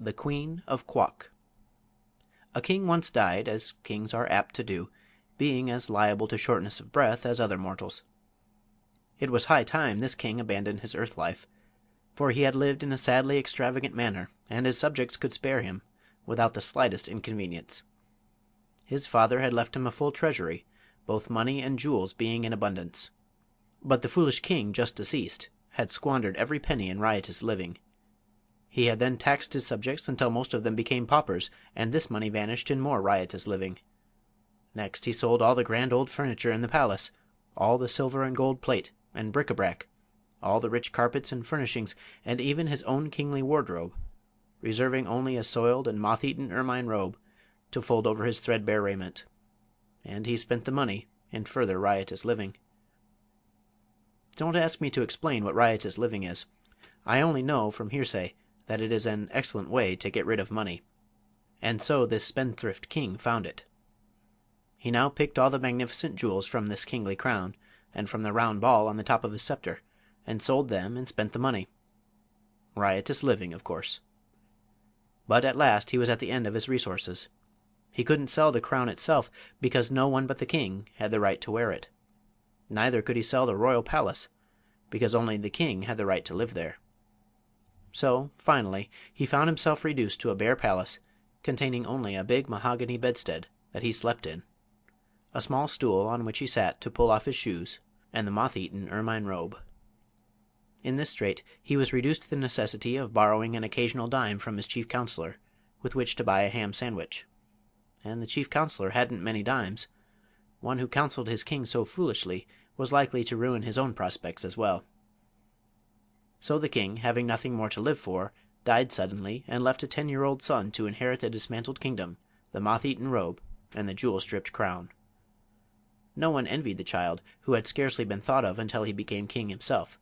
The Queen of Quok. A king once died, as kings are apt to do, being as liable to shortness of breath as other mortals. It was high time this king abandoned his earth life, for he had lived in a sadly extravagant manner, and his subjects could spare him, without the slightest inconvenience. His father had left him a full treasury, both money and jewels being in abundance. But the foolish king just deceased had squandered every penny in riotous living. He had then taxed his subjects until most of them became paupers, and this money vanished in more riotous living. Next he sold all the grand old furniture in the palace, all the silver and gold plate and bric-a-brac, all the rich carpets and furnishings, and even his own kingly wardrobe, reserving only a soiled and moth-eaten ermine robe to fold over his threadbare raiment. And he spent the money in further riotous living. Don't ask me to explain what riotous living is. I only know, from hearsay, that it is an excellent way to get rid of money. And so this spendthrift king found it. He now picked all the magnificent jewels from this kingly crown, and from the round ball on the top of his scepter, and sold them and spent the money. Riotous living, of course. But at last he was at the end of his resources. He couldn't sell the crown itself, because no one but the king had the right to wear it. Neither could he sell the royal palace, because only the king had the right to live there. So, finally, he found himself reduced to a bare palace, containing only a big mahogany bedstead that he slept in, a small stool on which he sat to pull off his shoes, and the moth-eaten ermine robe. In this strait he was reduced to the necessity of borrowing an occasional dime from his chief counselor, with which to buy a ham sandwich. And the chief counselor hadn't many dimes. One who counseled his king so foolishly was likely to ruin his own prospects as well. So the king, having nothing more to live for, died suddenly and left a 10-year-old son to inherit the dismantled kingdom, the moth-eaten robe, and the jewel-stripped crown. No one envied the child, who had scarcely been thought of until he became king himself.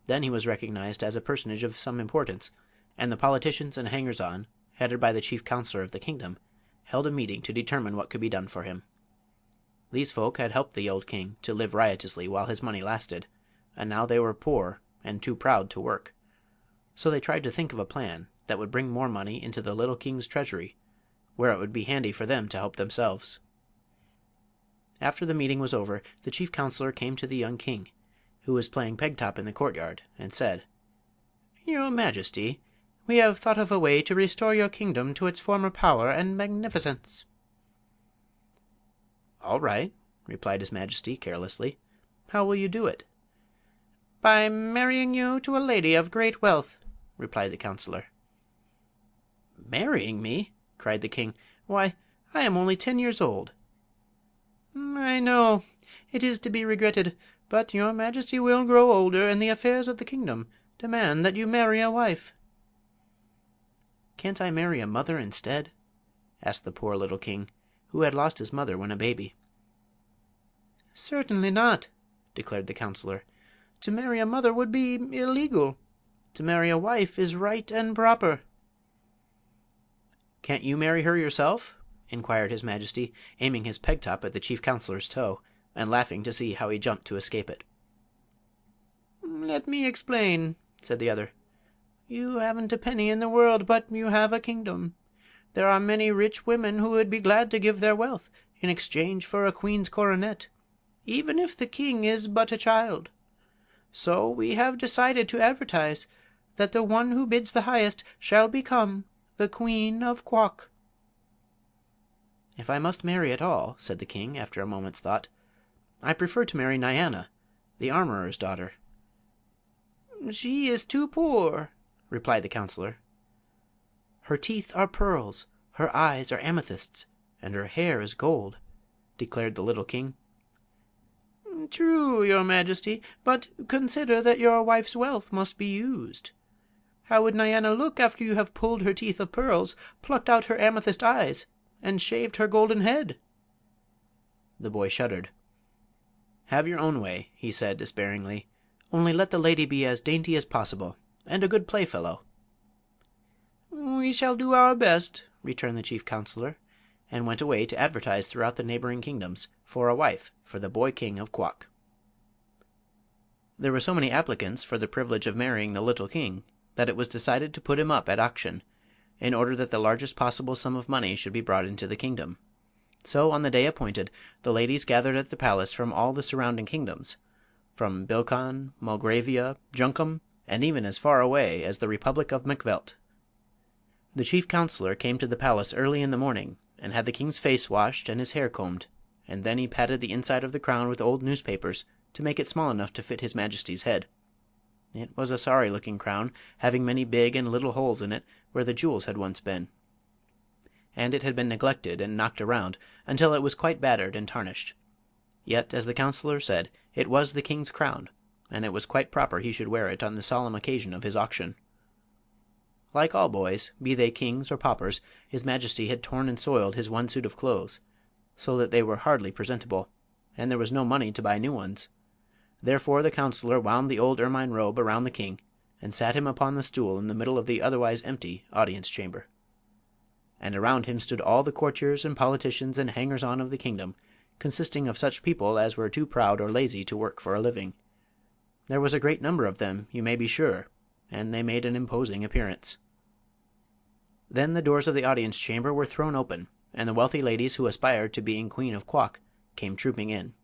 Then he was recognized as a personage of some importance, and the politicians and hangers-on, headed by the chief counselor of the kingdom, held a meeting to determine what could be done for him. These folk had helped the old king to live riotously while his money lasted, and now they were poor and too proud to work. So they tried to think of a plan that would bring more money into the little king's treasury, where it would be handy for them to help themselves. After the meeting was over, the chief counselor came to the young king, who was playing peg-top in the courtyard, and said, "Your Majesty, we have thought of a way to restore your kingdom to its former power and magnificence." "All right," replied his Majesty, carelessly. "How will you do it?" "By marrying you to a lady of great wealth," replied the counselor. "Marrying me?" cried the king. "Why, I am only 10 years old." "I know. It is to be regretted, but your Majesty will grow older, and the affairs of the kingdom demand that you marry a wife." "Can't I marry a mother instead?" asked the poor little king, who had lost his mother when a baby. "Certainly not," declared the counselor. "To marry a mother would be illegal. To marry a wife is right and proper." "Can't you marry her yourself?" inquired his Majesty, aiming his peg-top at the chief counselor's toe, and laughing to see how he jumped to escape it. "Let me explain," said the other. "You haven't a penny in the world, but you have a kingdom. There are many rich women who would be glad to give their wealth in exchange for a queen's coronet, even if the king is but a child. So we have decided to advertise that the one who bids the highest shall become the Queen of Quok." "If I must marry at all," said the king, after a moment's thought, "I prefer to marry Nyana, the armorer's daughter." "She is too poor," replied the counselor. "Her teeth are pearls, her eyes are amethysts, and her hair is gold," declared the little king. "True, your Majesty, but consider that your wife's wealth must be used. How would Nyana look after you have pulled her teeth of pearls, plucked out her amethyst eyes, and shaved her golden head?" The boy shuddered. "Have your own way," he said, despairingly. "Only let the lady be as dainty as possible, and a good playfellow." "We shall do our best," returned the chief counselor, and went away to advertise throughout the neighboring kingdoms for a wife for the boy king of Quok. There were so many applicants for the privilege of marrying the little king that it was decided to put him up at auction, in order that the largest possible sum of money should be brought into the kingdom. So on the day appointed the ladies gathered at the palace from all the surrounding kingdoms, from Bilkon, Mulgravia, Junkum, and even as far away as the Republic of Macvelt. The chief counselor came to the palace early in the morning and had the king's face washed and his hair combed, and then he patted the inside of the crown with old newspapers to make it small enough to fit his majesty's head. It was a sorry-looking crown, having many big and little holes in it where the jewels had once been, and it had been neglected and knocked around until it was quite battered and tarnished. Yet, as the counselor said, it was the king's crown, and it was quite proper he should wear it on the solemn occasion of his auction. Like all boys, be they kings or paupers, his majesty had torn and soiled his one suit of clothes, so that they were hardly presentable, and there was no money to buy new ones. Therefore the counselor wound the old ermine robe around the king, and sat him upon the stool in the middle of the otherwise empty audience chamber. And around him stood all the courtiers and politicians and hangers-on of the kingdom, consisting of such people as were too proud or lazy to work for a living. There was a great number of them, you may be sure, and they made an imposing appearance. Then the doors of the audience chamber were thrown open, and the wealthy ladies who aspired to being Queen of Quok came trooping in.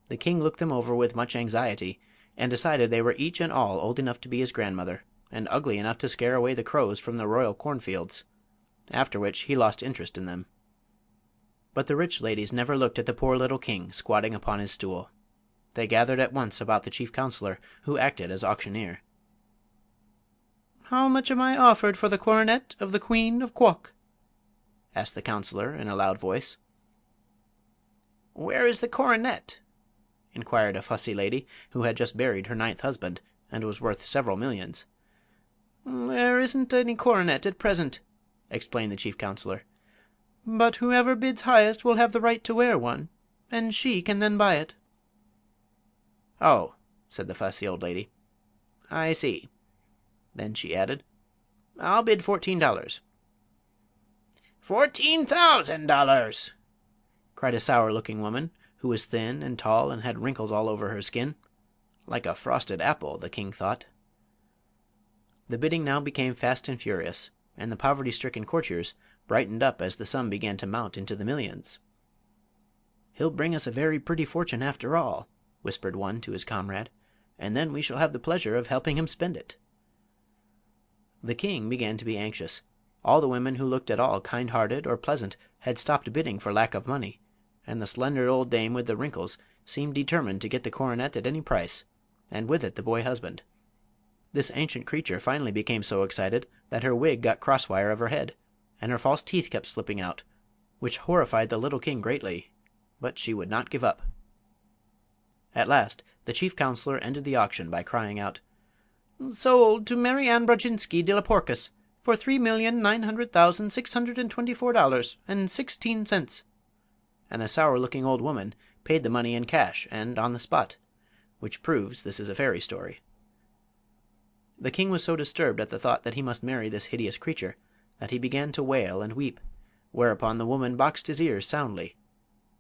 The king looked them over with much anxiety, and decided they were each and all old enough to be his grandmother, and ugly enough to scare away the crows from the royal cornfields, after which he lost interest in them. But the rich ladies never looked at the poor little king squatting upon his stool. They gathered at once about the chief counselor, who acted as auctioneer. "How much am I offered for the coronet of the Queen of Quok?" asked the counselor in a loud voice. "Where is the coronet?" inquired a fussy lady who had just buried her 9th husband, and was worth several millions. "There isn't any coronet at present," explained the chief counselor, "but whoever bids highest will have the right to wear one, and she can then buy it." "Oh," said the fussy old lady, "I see." Then she added, "I'll bid $14." "$14,000!" cried a sour-looking woman, who was thin and tall and had wrinkles all over her skin. Like a frosted apple, the king thought. The bidding now became fast and furious, and the poverty-stricken courtiers brightened up as the sum began to mount into the millions. "He'll bring us a very pretty fortune after all," whispered one to his comrade, "and then we shall have the pleasure of helping him spend it." The king began to be anxious. All the women who looked at all kind-hearted or pleasant had stopped bidding for lack of money, and the slender old dame with the wrinkles seemed determined to get the coronet at any price, and with it the boy husband. This ancient creature finally became so excited that her wig got crosswire of her head, and her false teeth kept slipping out, which horrified the little king greatly, but she would not give up. At last the chief counselor ended the auction by crying out, "Sold to Mary Ann Brodzinski de la Porkus for $3,900,624.16," and the sour-looking old woman paid the money in cash and on the spot, which proves this is a fairy story. The king was so disturbed at the thought that he must marry this hideous creature that he began to wail and weep, whereupon the woman boxed his ears soundly.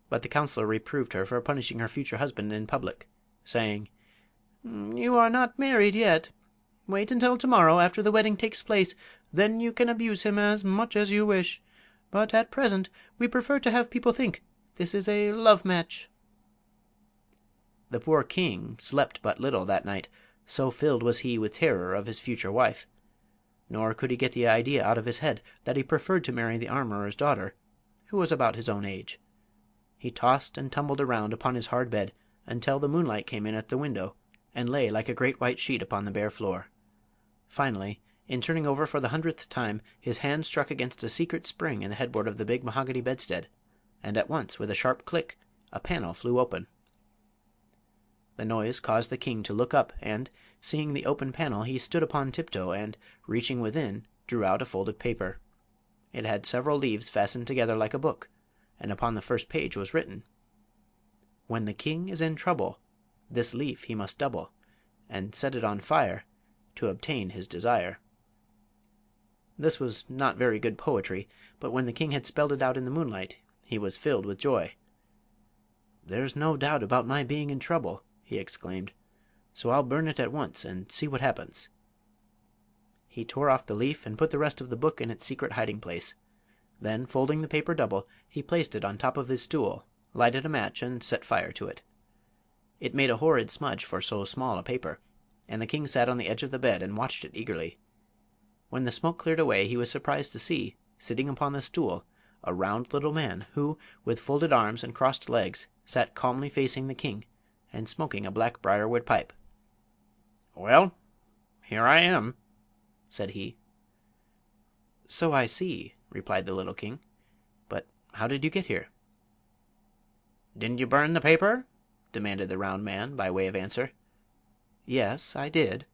But the counselor reproved her for punishing her future husband in public, saying, "You are not married yet. Wait until tomorrow after the wedding takes place, then you can abuse him as much as you wish. But at present we prefer to have people think this is a love match." The poor king slept but little that night, so filled was he with terror of his future wife. Nor could he get the idea out of his head that he preferred to marry the armorer's daughter, who was about his own age. He tossed and tumbled around upon his hard bed until the moonlight came in at the window and lay like a great white sheet upon the bare floor. Finally, in turning over for the 100th time, his hand struck against a secret spring in the headboard of the big mahogany bedstead, and at once, with a sharp click, a panel flew open. The noise caused the king to look up, and, seeing the open panel, he stood upon tiptoe and, reaching within, drew out a folded paper. It had several leaves fastened together like a book, and upon the first page was written, "When the king is in trouble, this leaf he must double, and set it on fire to obtain his desire." This was not very good poetry, but when the king had spelled it out in the moonlight he was filled with joy. "There's no doubt about my being in trouble," he exclaimed, "so I'll burn it at once and see what happens." He tore off the leaf and put the rest of the book in its secret hiding place. Then, folding the paper double, he placed it on top of his stool, lighted a match, and set fire to it. It made a horrid smudge for so small a paper, and the king sat on the edge of the bed and watched it eagerly. When the smoke cleared away he was surprised to see, sitting upon the stool, a round little man who, with folded arms and crossed legs, sat calmly facing the king, and smoking a black briarwood pipe. "Well, here I am," said he. "So I see," replied the little king. "But how did you get here?" "Didn't you burn the paper?" demanded the round man, by way of answer. "Yes, I did,"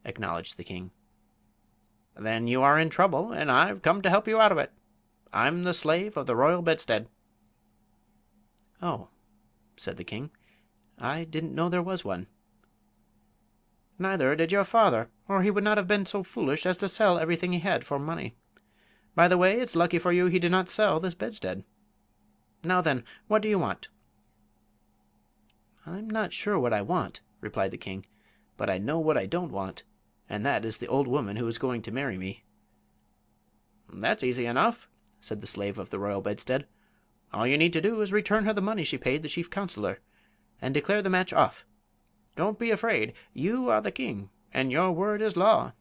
acknowledged the king. "Then you are in trouble, and I've come to help you out of it. I'm the slave of the royal bedstead." "Oh," said the king, "I didn't know there was one." "Neither did your father, or he would not have been so foolish as to sell everything he had for money. By the way, it's lucky for you he did not sell this bedstead. Now then, what do you want?" "I'm not sure what I want," replied the king, "but I know what I don't want, and that is the old woman who is going to marry me." "That's easy enough," said the slave of the royal bedstead. "All you need to do is return her the money she paid the chief counselor, and declare the match off. Don't be afraid. You are the king, and your word is law."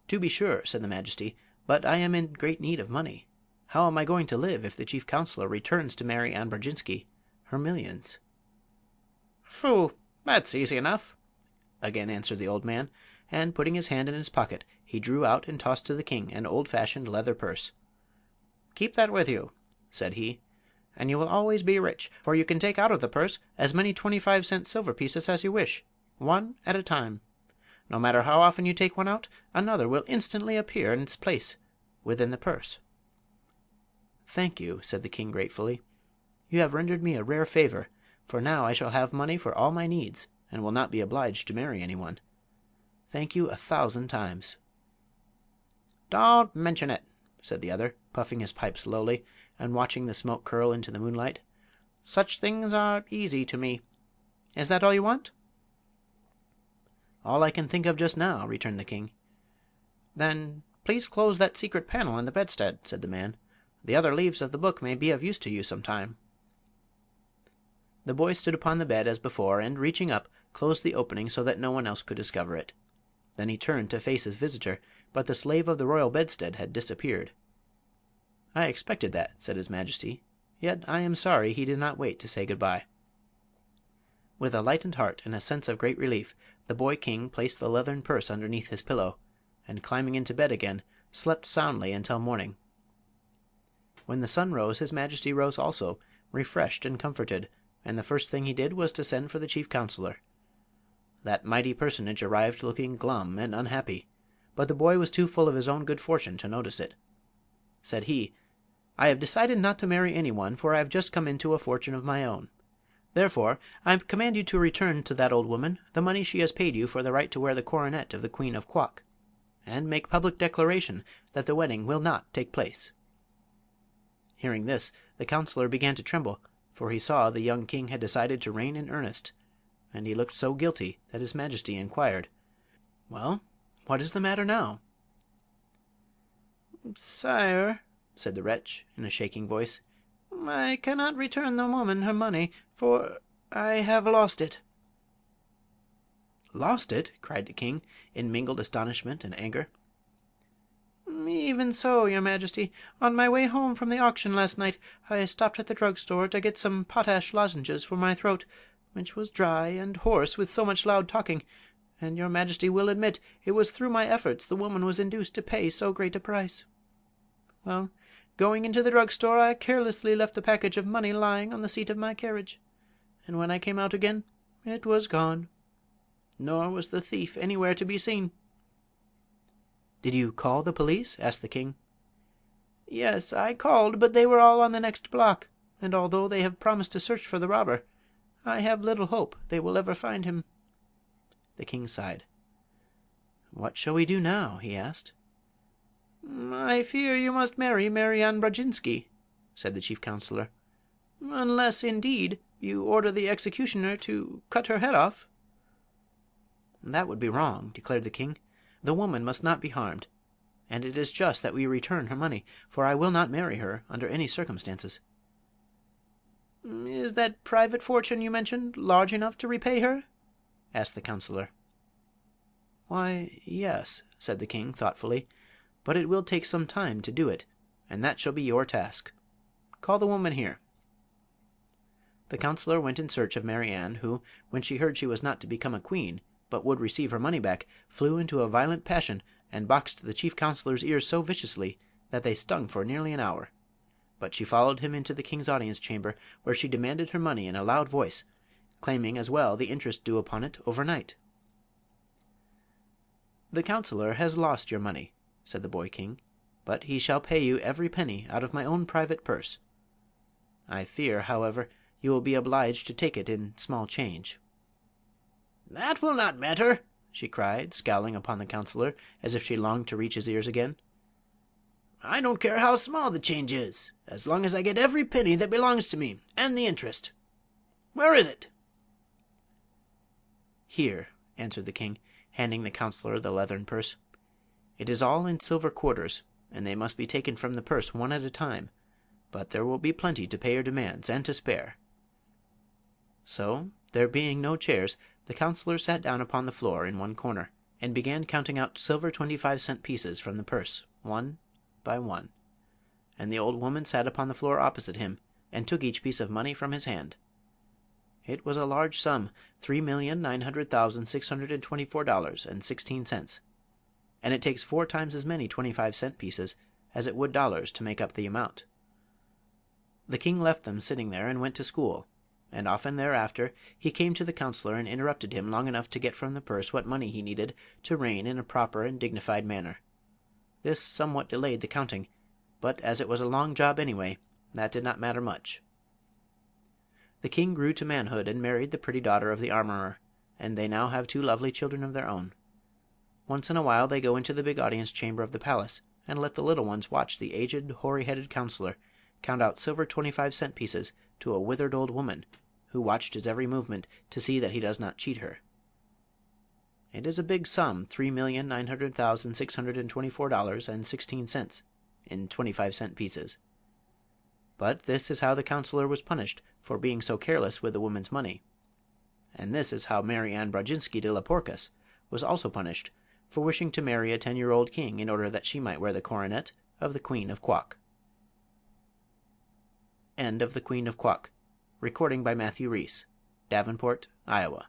"To be sure," said the majesty, "but I am in great need of money. How am I going to live if the chief counselor returns to marry Anne Brodzinski her millions?" "Phoo! That's easy enough," again answered the old man, and putting his hand in his pocket he drew out and tossed to the king an old-fashioned leather purse. "Keep that with you," said he, "and you will always be rich, for you can take out of the purse as many 25-cent silver pieces as you wish, one at a time. No matter how often you take one out, another will instantly appear in its place within the purse." "Thank you," said the king gratefully. "You have rendered me a rare favor, for now I shall have money for all my needs and will not be obliged to marry anyone. Thank you 1,000 times." "Don't mention it," said the other, puffing his pipe slowly and watching the smoke curl into the moonlight. "Such things are easy to me. Is that all you want?" "All I can think of just now," returned the king. "Then please close that secret panel in the bedstead," said the man. "The other leaves of the book may be of use to you some time." The boy stood upon the bed as before, and, reaching up, closed the opening so that no one else could discover it. Then he turned to face his visitor, but the slave of the royal bedstead had disappeared. "I expected that," said his majesty, "yet I am sorry he did not wait to say good-bye." With a lightened heart and a sense of great relief the boy king placed the leathern purse underneath his pillow, and climbing into bed again, slept soundly until morning. When the sun rose his majesty rose also, refreshed and comforted, and the first thing he did was to send for the chief counselor. That mighty personage arrived looking glum and unhappy, but the boy was too full of his own good fortune to notice it. Said he, "I have decided not to marry anyone, for I have just come into a fortune of my own. Therefore I command you to return to that old woman the money she has paid you for the right to wear the coronet of the Queen of Quok, and make public declaration that the wedding will not take place." Hearing this, the counselor began to tremble, for he saw the young king had decided to reign in earnest, and he looked so guilty that his majesty inquired, "Well, what is the matter now?" "Sire," said the wretch, in a shaking voice, "I cannot return the woman her money, for I have lost it." "Lost it?" cried the king, in mingled astonishment and anger. "Even so, your majesty. On my way home from the auction last night I stopped at the drugstore to get some potash lozenges for my throat, which was dry and hoarse with so much loud talking, and your majesty will admit it was through my efforts the woman was induced to pay so great a price. Well, going into the drugstore I carelessly left the package of money lying on the seat of my carriage, and when I came out again it was gone. Nor was the thief anywhere to be seen." "Did you call the police?" asked the king. "Yes, I called, but they were all on the next block, and although they have promised to search for the robber, I have little hope they will ever find him." The king sighed. "What shall we do now?" he asked. "I fear you must marry Anne Brodzinski," said the chief counselor, "unless, indeed, you order the executioner to cut her head off." "That would be wrong," declared the king. The woman must not be harmed, and it is just that we return her money, for I will not marry her under any circumstances." "Is that private fortune you mentioned large enough to repay her?" asked the counselor. "Why, yes," said the king, thoughtfully; "but it will take some time to do it, and that shall be your task. Call the woman here." The counselor went in search of Mary Ann, who, when she heard she was not to become a queen, but would receive her money back, flew into a violent passion and boxed the chief counselor's ears so viciously that they stung for nearly an hour. But she followed him into the king's audience chamber, where she demanded her money in a loud voice, claiming as well the interest due upon it overnight. "The counselor has lost your money," said the boy king, "but he shall pay you every penny out of my own private purse. I fear, however, you will be obliged to take it in small change." "That will not matter," she cried, scowling upon the counselor as if she longed to reach his ears again. "I don't care how small the change is, as long as I get every penny that belongs to me, and the interest. Where is it?" "Here," answered the king, handing the counselor the leathern purse. "It is all in silver quarters, and they must be taken from the purse one at a time, but there will be plenty to pay your demands and to spare." So, there being no chairs, the counselor sat down upon the floor in one corner, and began counting out silver 25-cent pieces from the purse, one by one. And the old woman sat upon the floor opposite him, and took each piece of money from his hand. It was a large sum, $3,900,624.16, and it takes 4 times as many 25-cent pieces as it would dollars to make up the amount. The king left them sitting there and went to school, and often thereafter he came to the counselor and interrupted him long enough to get from the purse what money he needed to reign in a proper and dignified manner. This somewhat delayed the counting, but as it was a long job anyway, that did not matter much. The king grew to manhood and married the pretty daughter of the armorer, and they now have 2 lovely children of their own. Once in a while they go into the big audience chamber of the palace and let the little ones watch the aged, hoary-headed counselor count out silver 25-cent pieces to a withered old woman, who watched his every movement to see that he does not cheat her. It is a big sum, $3,900,624.16 in 25-cent pieces. But this is how the counselor was punished for being so careless with the woman's money. And this is how Mary Ann Brodzinski de la Porkus was also punished for wishing to marry a 10-year-old king in order that she might wear the coronet of the Queen of Quok. End of The Queen of Quok. Recording by Matthew Reese, Davenport, Iowa.